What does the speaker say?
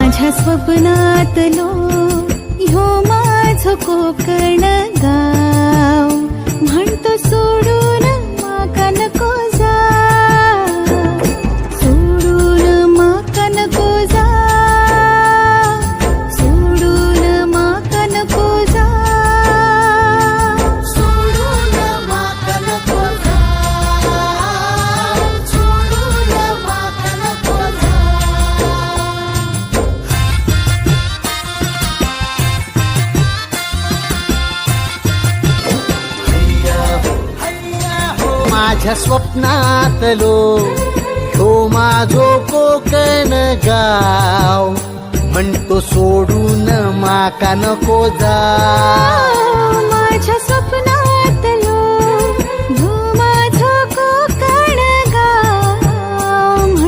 माझ्या स्वप्नातलो ह्यो माझो कोकण गाव, म्हणतो सोडून माका नको जा, सोडून माका नको जा, सोडून माका नको जा, सोडून माका नको जा, सोडून माका नको जा. माझ्या स्वप्नातलो तो माझो कोकण गाव, म्हणतो सोडून माका नको जा. माझ्या स्वप्नात